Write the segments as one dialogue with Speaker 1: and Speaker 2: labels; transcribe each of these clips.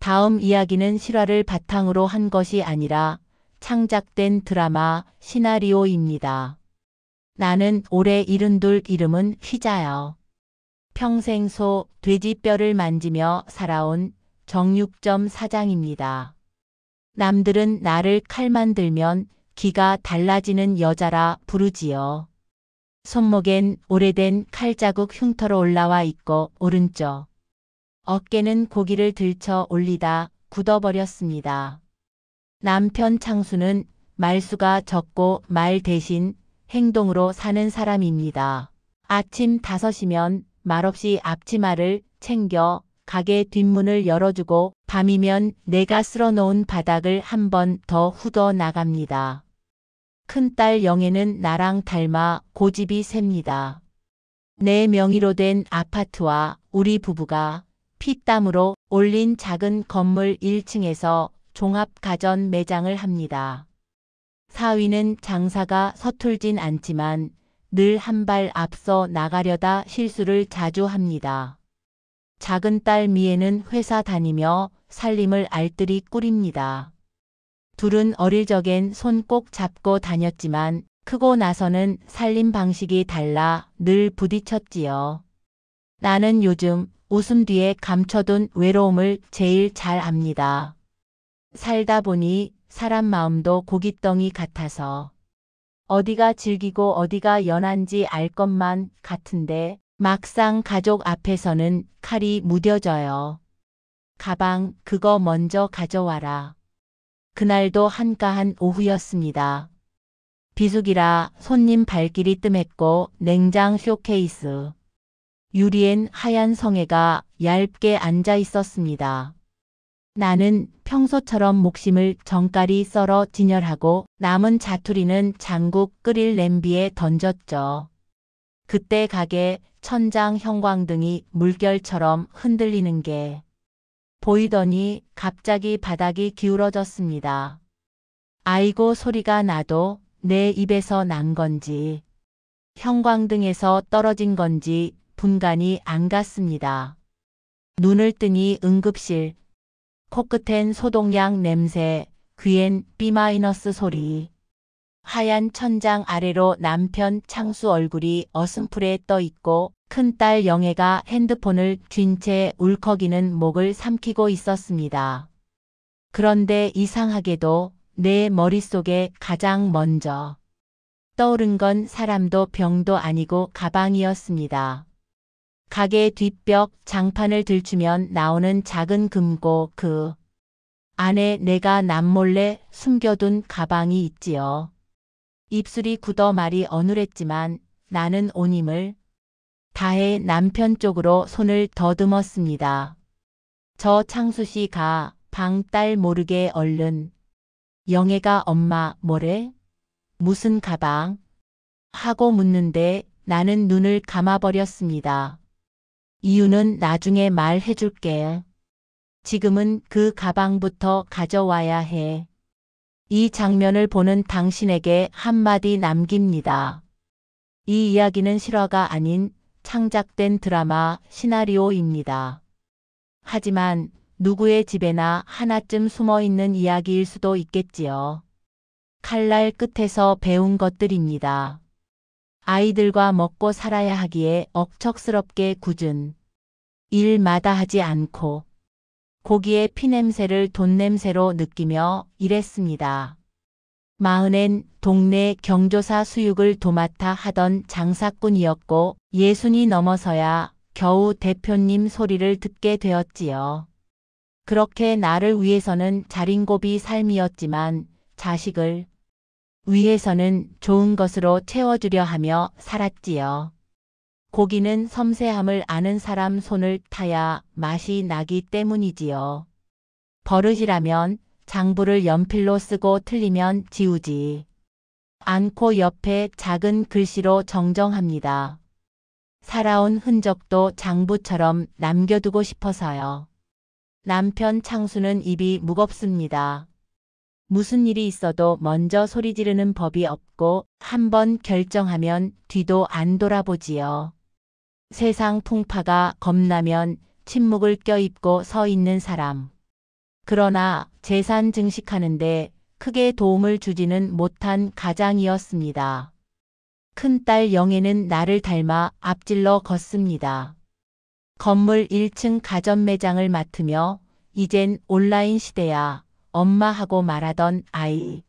Speaker 1: 다음 이야기는 실화를 바탕으로 한 것이 아니라 창작된 드라마 시나리오입니다. 나는 올해 72 이름은 휘자여. 평생 소, 돼지 뼈를 만지며 살아온 정육점 사장입니다. 남들은 나를 칼만 들면 기가 달라지는 여자라 부르지요. 손목엔 오래된 칼자국 흉터로 올라와 있고 오른쪽 어깨는 고기를 들쳐 올리다 굳어버렸습니다. 남편 창수는 말수가 적고 말 대신 행동으로 사는 사람입니다. 아침 5시면 말없이 앞치마를 챙겨 가게 뒷문을 열어주고 밤이면 내가 쓸어놓은 바닥을 한 번 더 훑어 나갑니다. 큰딸 영애는 나랑 닮아 고집이 셉니다. 내 명의로 된 아파트와 우리 부부가 피땀으로 올린 작은 건물 1층에서 종합가전 매장을 합니다. 사위는 장사가 서툴진 않지만 늘 한 발 앞서 나가려다 실수를 자주 합니다. 작은 딸 미애는 회사 다니며 살림을 알뜰히 꾸립니다. 둘은 어릴 적엔 손 꼭 잡고 다녔지만 크고 나서는 살림 방식이 달라 늘 부딪혔지요. 나는 요즘 웃음 뒤에 감춰둔 외로움을 제일 잘 압니다. 살다 보니 사람 마음도 고깃덩이 같아서 어디가 질기고 어디가 연한지 알 것만 같은데 막상 가족 앞에서는 칼이 무뎌져요. 가방 그거 먼저 가져와라. 그날도 한가한 오후였습니다. 비수기라 손님 발길이 뜸했고 냉장 쇼케이스 유리엔 하얀 성에가 얇게 앉아 있었습니다. 나는 평소처럼 목심을 정갈히 썰어 진열하고 남은 자투리는 장국 끓일 냄비에 던졌죠. 그때 가게 천장 형광등이 물결처럼 흔들리는 게 보이더니 갑자기 바닥이 기울어졌습니다. 아이고 소리가 나도 내 입에서 난 건지 형광등에서 떨어진 건지 분간이 안 갔습니다. 눈을 뜨니 응급실, 코끝엔 소독약 냄새, 귀엔 B- 소리. 하얀 천장 아래로 남편 창수 얼굴이 어슴풀에 떠 있고 큰딸 영애가 핸드폰을 쥔 채 울컥이는 목을 삼키고 있었습니다. 그런데 이상하게도 내 머릿속에 가장 먼저 떠오른 건 사람도 병도 아니고 가방이었습니다. 가게 뒷벽 장판을 들추면 나오는 작은 금고 그 안에 내가 남몰래 숨겨둔 가방이 있지요. 입술이 굳어 말이 어눌했지만 나는 온 힘을 다해 남편 쪽으로 손을 더듬었습니다. 저 창수 씨가 방 딸 모르게 얼른 영애가 엄마 뭐래? 무슨 가방? 하고 묻는데 나는 눈을 감아버렸습니다. 이유는 나중에 말해줄게. 지금은 그 가방부터 가져와야 해. 이 장면을 보는 당신에게 한마디 남깁니다. 이 이야기는 실화가 아닌 창작된 드라마 시나리오입니다. 하지만 누구의 집에나 하나쯤 숨어있는 이야기일 수도 있겠지요. 칼날 끝에서 배운 것들입니다. 아이들과 먹고 살아야 하기에 억척스럽게 굳은 일 마다하지 않고 고기의 피냄새를 돈냄새로 느끼며 일했습니다. 40엔 동네 경조사 수육을 도맡아 하던 장사꾼이었고 60이 넘어서야 겨우 대표님 소리를 듣게 되었지요. 그렇게 나를 위해서는 자린고비 삶이었지만 자식을 위해서는 좋은 것으로 채워주려 하며 살았지요. 고기는 섬세함을 아는 사람 손을 타야 맛이 나기 때문이지요. 버릇이라면 장부를 연필로 쓰고 틀리면 지우지 않고 옆에 작은 글씨로 정정합니다. 살아온 흔적도 장부처럼 남겨두고 싶어서요. 남편 창수는 입이 무겁습니다. 무슨 일이 있어도 먼저 소리 지르는 법이 없고 한번 결정하면 뒤도 안 돌아보지요. 세상 풍파가 겁나면 침묵을 껴입고 서 있는 사람. 그러나 재산 증식하는데 크게 도움을 주지는 못한 가장이었습니다. 큰딸 영애는 나를 닮아 앞질러 걷습니다. 건물 1층 가전 매장을 맡으며 이젠 온라인 시대야 엄마 하고 말하던 아이.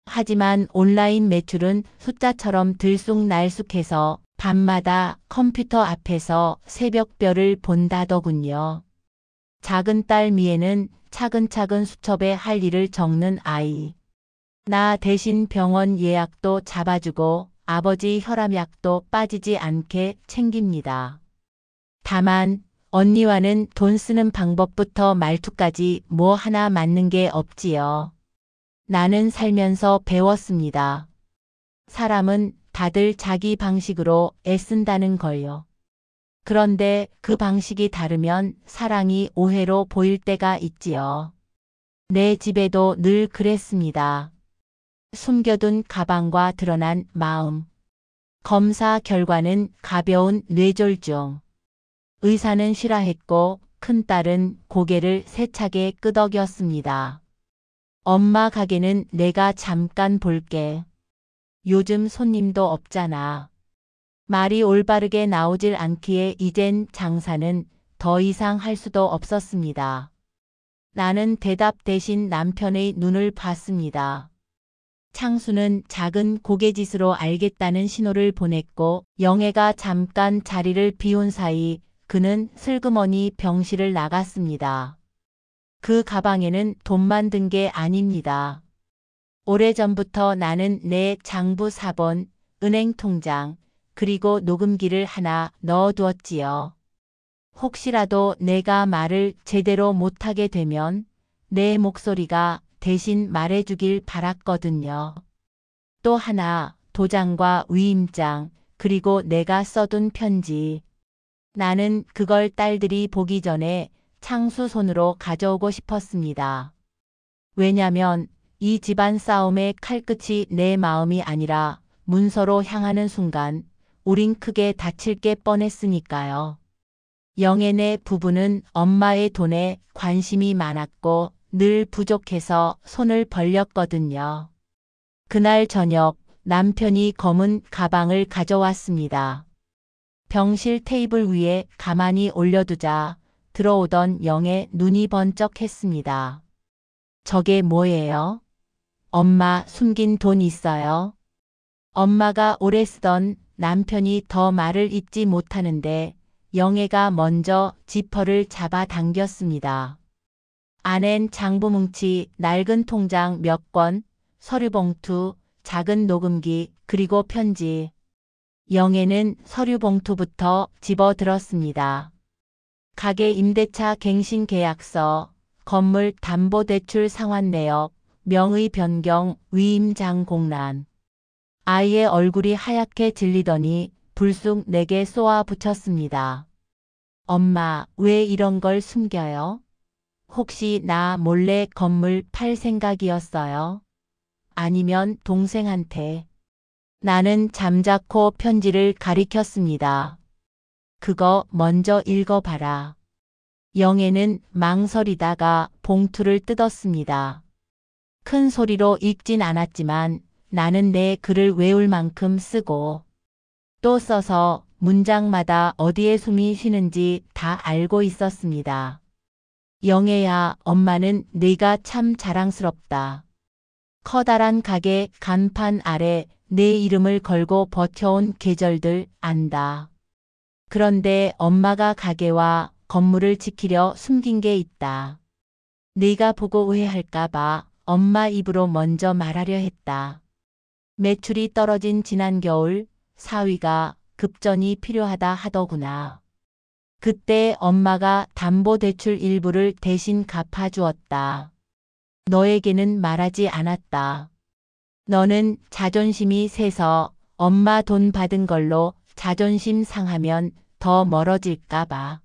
Speaker 1: 하지만 온라인 매출은 숫자처럼 들쑥날쑥해서 밤마다 컴퓨터 앞에서 새벽별을 본다더군요. 작은 딸 미애는 차근차근 수첩에 할 일을 적는 아이. 나 대신 병원 예약도 잡아주고 아버지 혈압약도 빠지지 않게 챙깁니다. 다만 언니와는 돈 쓰는 방법부터 말투까지 뭐 하나 맞는 게 없지요. 나는 살면서 배웠습니다. 사람은 다들 자기 방식으로 애쓴다는 걸요. 그런데 그 방식이 다르면 사랑이 오해로 보일 때가 있지요. 내 집에도 늘 그랬습니다. 숨겨둔 가방과 드러난 마음. 검사 결과는 가벼운 뇌졸중. 의사는 쉬라 했고 큰딸은 고개를 세차게 끄덕였습니다. 엄마 가게는 내가 잠깐 볼게. 요즘 손님도 없잖아. 말이 올바르게 나오질 않기에 이젠 장사는 더 이상 할 수도 없었습니다. 나는 대답 대신 남편의 눈을 봤습니다. 창수는 작은 고개짓으로 알겠다는 신호를 보냈고 영애가 잠깐 자리를 비운 사이 그는 슬그머니 병실을 나갔습니다. 그 가방에는 돈만 든 게 아닙니다. 오래전부터 나는 내 장부 사본, 은행 통장, 그리고 녹음기를 하나 넣어두었지요. 혹시라도 내가 말을 제대로 못하게 되면 내 목소리가 대신 말해주길 바랐거든요. 또 하나, 도장과 위임장, 그리고 내가 써둔 편지. 나는 그걸 딸들이 보기 전에 창수 손으로 가져오고 싶었습니다. 왜냐면 이 집안 싸움의 칼끝이 내 마음이 아니라 문서로 향하는 순간 우린 크게 다칠 게 뻔했으니까요. 영애네 부부는 엄마의 돈에 관심이 많았고 늘 부족해서 손을 벌렸거든요. 그날 저녁 남편이 검은 가방을 가져왔습니다. 병실 테이블 위에 가만히 올려두자 들어오던 영애 눈이 번쩍했습니다. 저게 뭐예요? 엄마 숨긴 돈 있어요? 엄마가 오래 쓰던 남편이 더 말을 잇지 못하는데 영애가 먼저 지퍼를 잡아 당겼습니다. 안엔 장부뭉치, 낡은 통장 몇 권, 서류봉투, 작은 녹음기, 그리고 편지. 영애는 서류봉투부터 집어들었습니다. 가게 임대차 갱신 계약서, 건물 담보대출 상환 내역, 명의 변경, 위임장 공란. 아이의 얼굴이 하얗게 질리더니 불쑥 내게 쏘아 붙였습니다. 엄마, 왜 이런 걸 숨겨요? 혹시 나 몰래 건물 팔 생각이었어요? 아니면 동생한테. 나는 잠자코 편지를 가리켰습니다. 그거 먼저 읽어봐라. 영애는 망설이다가 봉투를 뜯었습니다. 큰 소리로 읽진 않았지만 나는 내 글을 외울 만큼 쓰고 또 써서 문장마다 어디에 숨이 쉬는지 다 알고 있었습니다. 영애야, 엄마는 네가 참 자랑스럽다. 커다란 가게 간판 아래 내 이름을 걸고 버텨온 계절들 안다. 그런데 엄마가 가게와 건물을 지키려 숨긴 게 있다. 네가 보고 오해할까봐 엄마 입으로 먼저 말하려 했다. 매출이 떨어진 지난 겨울 사위가 급전이 필요하다 하더구나. 그때 엄마가 담보대출 일부를 대신 갚아주었다. 너에게는 말하지 않았다. 너는 자존심이 세서 엄마 돈 받은 걸로 자존심 상하면 더 멀어질까봐.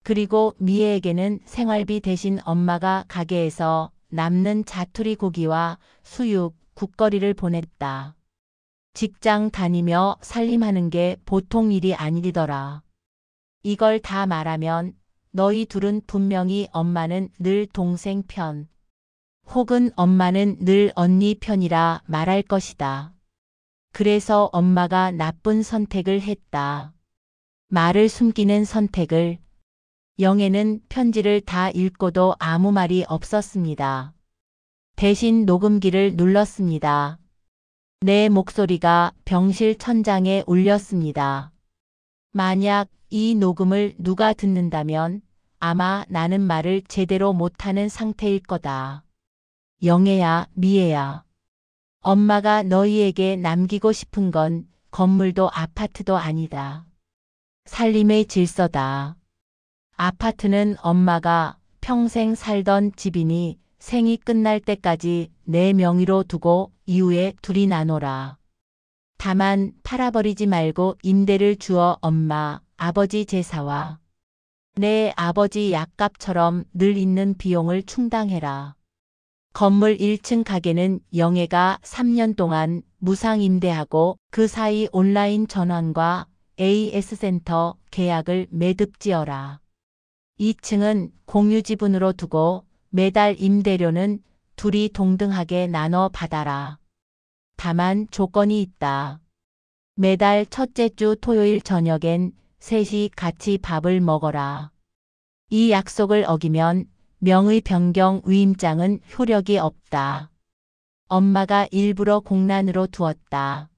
Speaker 1: 그리고 미애에게는 생활비 대신 엄마가 가게에서 남는 자투리 고기와 수육, 국거리를 보냈다. 직장 다니며 살림하는 게 보통 일이 아니더라. 이걸 다 말하면 너희 둘은 분명히 엄마는 늘 동생 편, 혹은 엄마는 늘 언니 편이라 말할 것이다. 그래서 엄마가 나쁜 선택을 했다. 말을 숨기는 선택을. 영애는 편지를 다 읽고도 아무 말이 없었습니다. 대신 녹음기를 눌렀습니다. 내 목소리가 병실 천장에 울렸습니다. 만약 이 녹음을 누가 듣는다면 아마 나는 말을 제대로 못하는 상태일 거다. 영애야, 미애야. 엄마가 너희에게 남기고 싶은 건 건물도 아파트도 아니다. 살림의 질서다. 아파트는 엄마가 평생 살던 집이니 생이 끝날 때까지 내 명의로 두고 이후에 둘이 나눠라. 다만 팔아버리지 말고 임대를 주어 엄마, 아버지 제사와 내 아버지 약값처럼 늘 있는 비용을 충당해라. 건물 1층 가게는 영애가 3년 동안 무상 임대하고 그 사이 온라인 전환과 AS센터 계약을 매듭 지어라. 2층은 공유 지분으로 두고 매달 임대료는 둘이 동등하게 나눠 받아라. 다만 조건이 있다. 매달 첫째 주 토요일 저녁엔 셋이 같이 밥을 먹어라. 이 약속을 어기면 명의 변경 위임장은 효력이 없다. 엄마가 일부러 공란으로 두었다.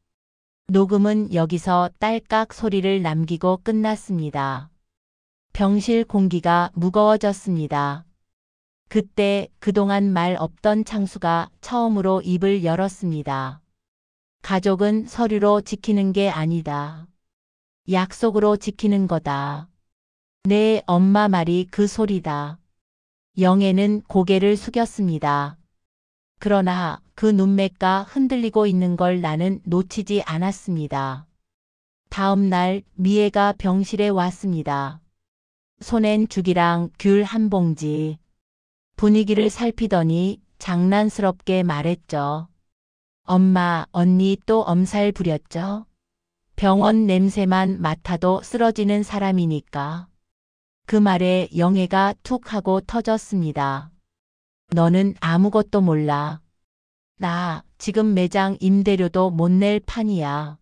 Speaker 1: 녹음은 여기서 딸깍 소리를 남기고 끝났습니다. 병실 공기가 무거워졌습니다. 그때 그동안 말 없던 창수가 처음으로 입을 열었습니다. 가족은 서류로 지키는 게 아니다. 약속으로 지키는 거다. 내 엄마 말이 그 소리다. 영애는 고개를 숙였습니다. 그러나 그 눈매가 흔들리고 있는 걸 나는 놓치지 않았습니다. 다음 날 미애가 병실에 왔습니다. 손엔 죽이랑 귤 한 봉지. 분위기를 살피더니 장난스럽게 말했죠. 엄마, 언니 또 엄살 부렸죠? 병원 냄새만 맡아도 쓰러지는 사람이니까. 그 말에 영애가 툭 하고 터졌습니다. 너는 아무것도 몰라. 나 지금 매장 임대료도 못 낼 판이야.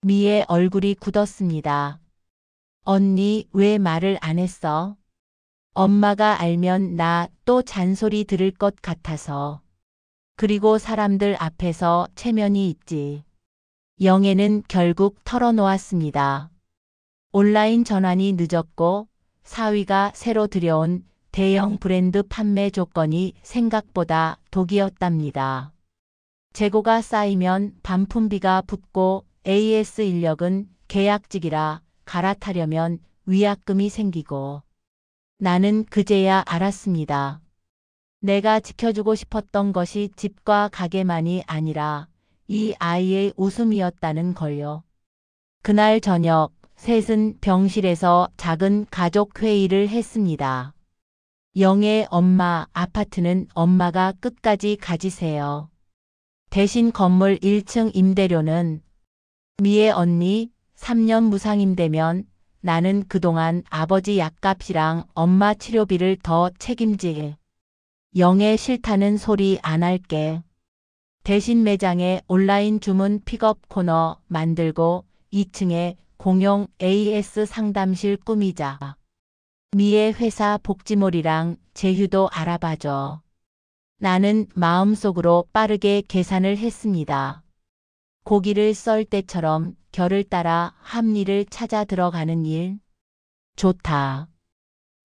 Speaker 1: 미의 얼굴이 굳었습니다. 언니 왜 말을 안 했어? 엄마가 알면 나 또 잔소리 들을 것 같아서. 그리고 사람들 앞에서 체면이 있지. 영애는 결국 털어놓았습니다. 온라인 전환이 늦었고 사위가 새로 들여온 대형 브랜드 판매 조건이 생각보다 독이었답니다. 재고가 쌓이면 반품비가 붙고 AS 인력은 계약직이라 갈아타려면 위약금이 생기고. 나는 그제야 알았습니다. 내가 지켜주고 싶었던 것이 집과 가게만이 아니라 이 아이의 웃음이었다는 걸요. 그날 저녁 셋은 병실에서 작은 가족 회의를 했습니다. 영애 엄마 아파트는 엄마가 끝까지 가지세요. 대신 건물 1층 임대료는 미애 언니 3년 무상임대면 나는 그동안 아버지 약값이랑 엄마 치료비를 더 책임질. 영애 싫다는 소리 안 할게. 대신 매장에 온라인 주문 픽업 코너 만들고 2층에 공용 AS 상담실 꾸미자. 미애 회사 복지몰이랑 제휴도 알아봐줘. 나는 마음속으로 빠르게 계산을 했습니다. 고기를 썰 때처럼 결을 따라 합리를 찾아 들어가는 일. 좋다.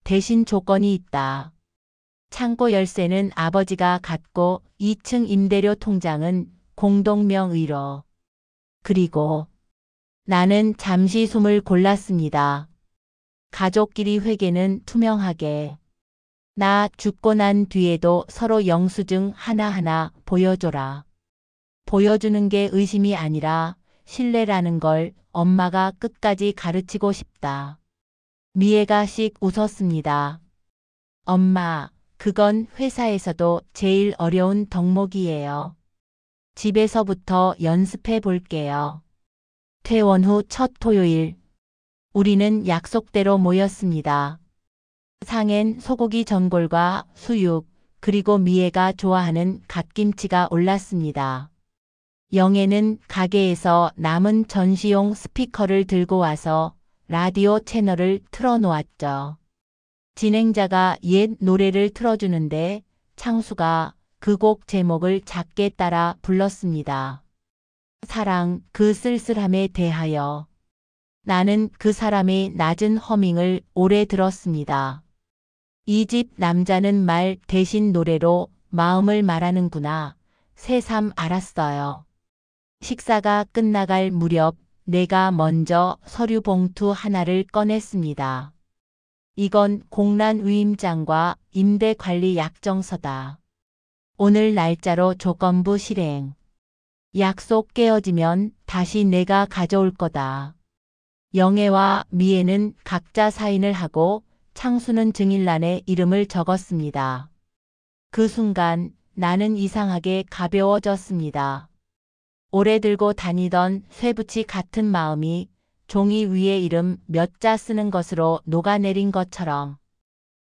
Speaker 1: 대신 조건이 있다. 창고 열쇠는 아버지가 갖고 2층 임대료 통장은 공동명의로. 그리고 나는 잠시 숨을 골랐습니다. 가족끼리 회계는 투명하게. 나 죽고 난 뒤에도 서로 영수증 하나하나 보여줘라. 보여주는 게 의심이 아니라 신뢰라는 걸 엄마가 끝까지 가르치고 싶다. 미애가 씩 웃었습니다. 엄마, 그건 회사에서도 제일 어려운 덕목이에요. 집에서부터 연습해 볼게요. 퇴원 후 첫 토요일. 우리는 약속대로 모였습니다. 상엔 소고기 전골과 수육, 그리고 미애가 좋아하는 갓김치가 올랐습니다. 영애는 가게에서 남은 전시용 스피커를 들고 와서 라디오 채널을 틀어놓았죠. 진행자가 옛 노래를 틀어주는데 창수가 그 곡 제목을 작게 따라 불렀습니다. 사랑, 그 쓸쓸함에 대하여. 나는 그 사람의 낮은 허밍을 오래 들었습니다. 이 집 남자는 말 대신 노래로 마음을 말하는구나. 새삼 알았어요. 식사가 끝나갈 무렵 내가 먼저 서류 봉투 하나를 꺼냈습니다. 이건 공란 위임장과 임대관리 약정서다. 오늘 날짜로 조건부 실행. 약속 깨어지면 다시 내가 가져올 거다. 영애와 미애는 각자 사인을 하고 창수는 증인란에 이름을 적었습니다. 그 순간 나는 이상하게 가벼워졌습니다. 오래 들고 다니던 쇠붙이 같은 마음이 종이 위에 이름 몇 자 쓰는 것으로 녹아내린 것처럼.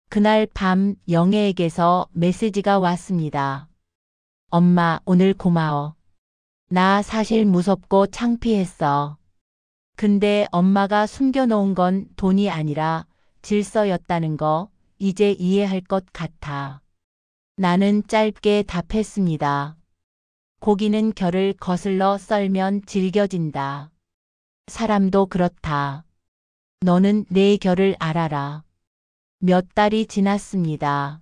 Speaker 1: 그날 밤 영애에게서 메시지가 왔습니다. 엄마, 오늘 고마워. 나 사실 무섭고 창피했어. 근데 엄마가 숨겨놓은 건 돈이 아니라 질서였다는 거 이제 이해할 것 같아. 나는 짧게 답했습니다. 고기는 결을 거슬러 썰면 질겨진다. 사람도 그렇다. 너는 내 결을 알아라. 몇 달이 지났습니다.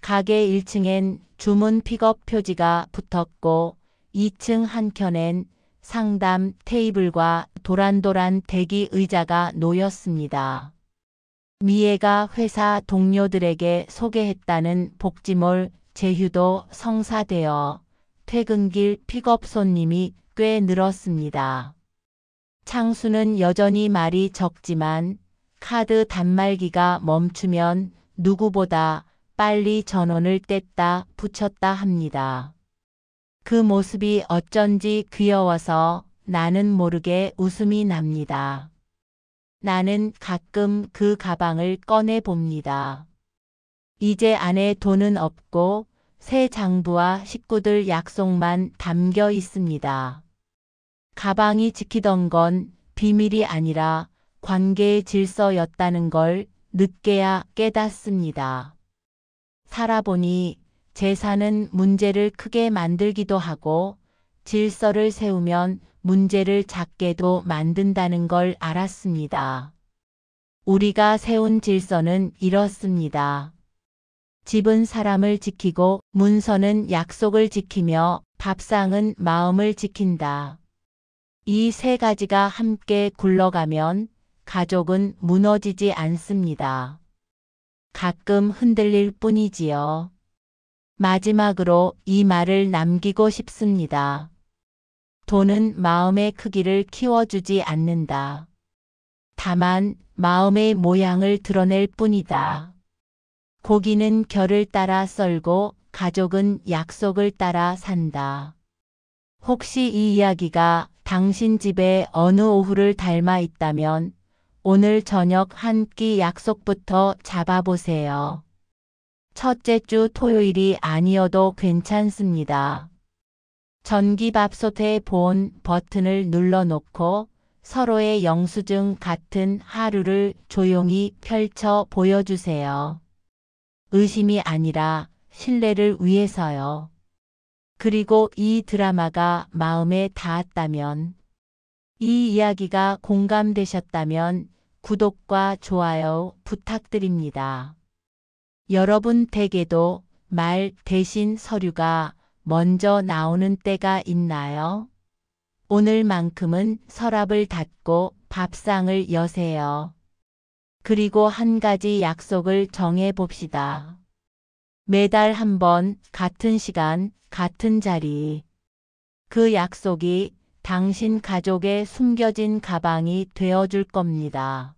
Speaker 1: 가게 1층엔 주문 픽업 표지가 붙었고 2층 한켠엔 상담 테이블과 도란도란 대기 의자가 놓였습니다. 미애가 회사 동료들에게 소개했다는 복지몰 제휴도 성사되어 퇴근길 픽업 손님이 꽤 늘었습니다. 창수는 여전히 말이 적지만 카드 단말기가 멈추면 누구보다 빨리 전원을 뗐다 붙였다 합니다. 그 모습이 어쩐지 귀여워서 나는 모르게 웃음이 납니다. 나는 가끔 그 가방을 꺼내 봅니다. 이제 안에 돈은 없고 새 장부와 식구들 약속만 담겨 있습니다. 가방이 지키던 건 비밀이 아니라 관계의 질서였다는 걸 늦게야 깨닫습니다. 살아보니 재산은 문제를 크게 만들기도 하고 질서를 세우면 문제를 작게도 만든다는 걸 알았습니다. 우리가 세운 질서는 이렇습니다. 집은 사람을 지키고 문서는 약속을 지키며 밥상은 마음을 지킨다. 이 세 가지가 함께 굴러가면 가족은 무너지지 않습니다. 가끔 흔들릴 뿐이지요. 마지막으로 이 말을 남기고 싶습니다. 돈은 마음의 크기를 키워주지 않는다. 다만 마음의 모양을 드러낼 뿐이다. 고기는 결을 따라 썰고 가족은 약속을 따라 산다. 혹시 이 이야기가 당신 집의 어느 오후를 닮아 있다면 오늘 저녁 한 끼 약속부터 잡아보세요. 첫째 주 토요일이 아니어도 괜찮습니다. 전기밥솥에 본 버튼을 눌러놓고 서로의 영수증 같은 하루를 조용히 펼쳐 보여주세요. 의심이 아니라 신뢰를 위해서요. 그리고 이 드라마가 마음에 닿았다면, 이 이야기가 공감되셨다면 구독과 좋아요 부탁드립니다. 여러분 댁에도 말 대신 서류가 먼저 나오는 때가 있나요? 오늘만큼은 서랍을 닫고 밥상을 여세요. 그리고 한 가지 약속을 정해 봅시다. 매달 한 번 같은 시간, 같은 자리. 그 약속이 당신 가족의 숨겨진 가방이 되어줄 겁니다.